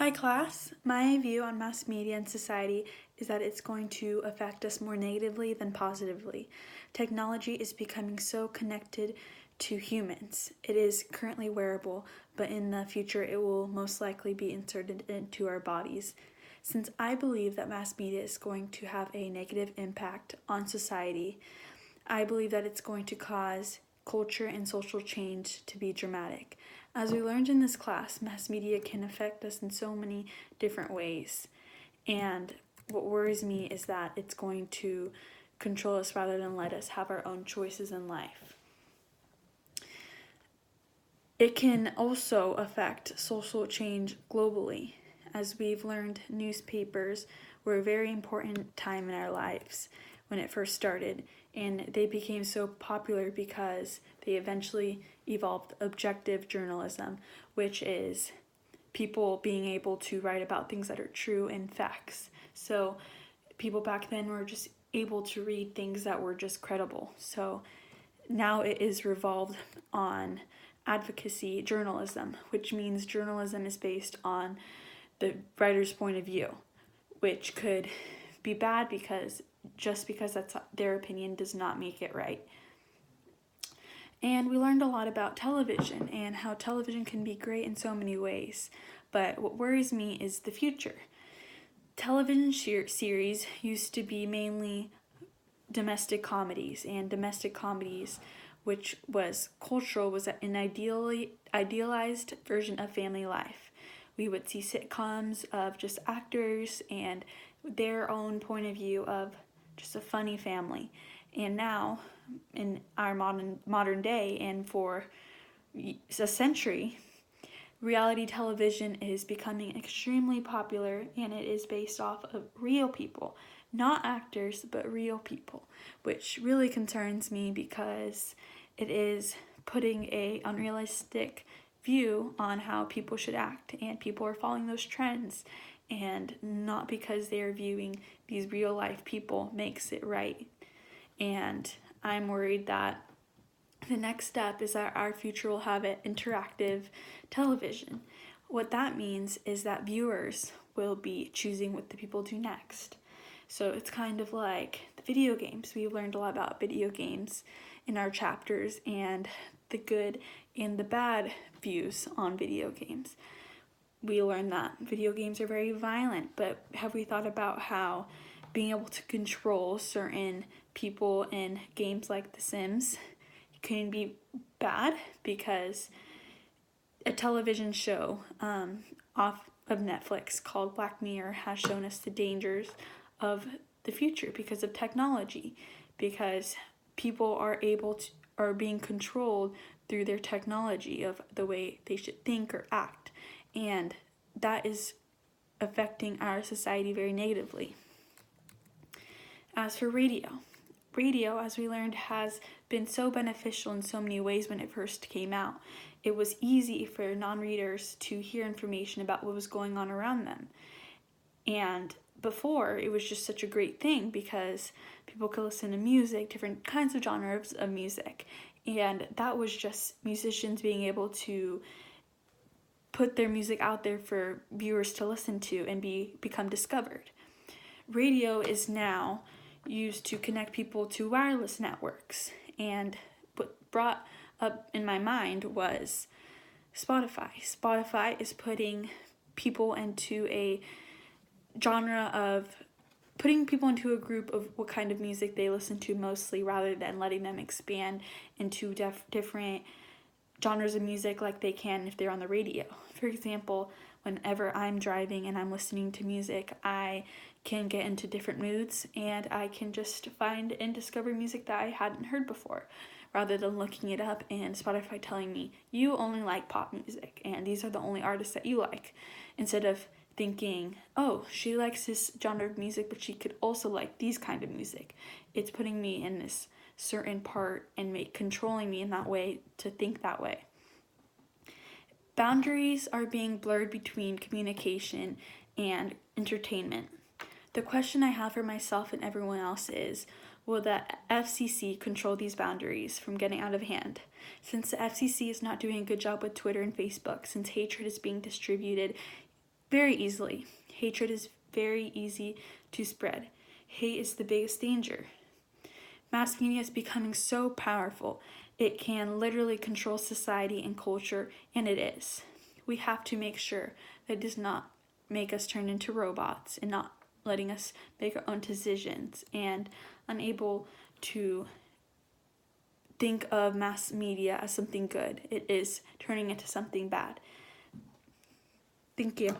Hi class, my view on mass media and society is that it's going to affect us more negatively than positively. Technology is becoming so connected to humans. It is currently wearable, but in the future it will most likely be inserted into our bodies. Since I believe that mass media is going to have a negative impact on society, I believe that it's going to cause culture and social change to be dramatic. As we learned in this class, mass media can affect us in so many different ways. And what worries me is that it's going to control us rather than let us have our own choices in life. It can also affect social change globally. As we've learned, newspapers were a very important time in our lives when it first started, and they became so popular because they eventually evolved objective journalism, which is people being able to write about things that are true and facts. So people back then were just able to read things that were just credible. So now it is revolved on advocacy journalism, which means journalism is based on the writer's point of view, which could be bad because just because that's their opinion does not make it right. And we learned a lot about television and how television can be great in so many ways. But what worries me is the future. Television series used to be mainly domestic comedies, and domestic comedies, which was cultural, was an idealized version of family life. We would see sitcoms of just actors and their own point of view of just a funny family. And now, in our modern day, and for a century, reality television is becoming extremely popular, and it is based off of real people, not actors, but real people, which really concerns me because it is putting a unrealistic view on how people should act, and people are following those trends, and not because they are viewing these real life people makes it right. And I'm worried that the next step is that our future will have an interactive television. What that means is that viewers will be choosing what the people do next. So it's kind of like the video games. We learned a lot about video games in our chapters and the good and the bad views on video games. We learned that video games are very violent, but have we thought about how being able to control certain people in games like The Sims can be bad? Because a television show off of Netflix called Black Mirror has shown us the dangers of the future because of technology, because people are being controlled through their technology of the way they should think or act, and that is affecting our society very negatively. As for radio, as we learned, has been so beneficial in so many ways when it first came out. It was easy for non-readers to hear information about what was going on around them. And before, it was just such a great thing because people could listen to music, different kinds of genres of music. And that was just musicians being able to put their music out there for viewers to listen to and become discovered. Radio is now used to connect people to wireless networks, and what brought up in my mind was Spotify. Spotify is putting people into a a group of what kind of music they listen to mostly, rather than letting them expand into different genres of music like they can if they're on the radio. For example, whenever I'm driving and I'm listening to music, I can get into different moods and I can just find and discover music that I hadn't heard before, rather than looking it up and Spotify telling me, you only like pop music and these are the only artists that you like, instead of thinking, oh, she likes this genre of music, but she could also like these kind of music. It's putting me in this certain part and controlling me in that way to think that way. Boundaries are being blurred between communication and entertainment. The question I have for myself and everyone else is, will the FCC control these boundaries from getting out of hand? Since the FCC is not doing a good job with Twitter and Facebook, since hatred is being distributed very easily. Hatred is very easy to spread. Hate is the biggest danger. Mass media is becoming so powerful. It can literally control society and culture, and it is. We have to make sure that it does not make us turn into robots and not letting us make our own decisions and unable to think of mass media as something good. It is turning into something bad. Thank you.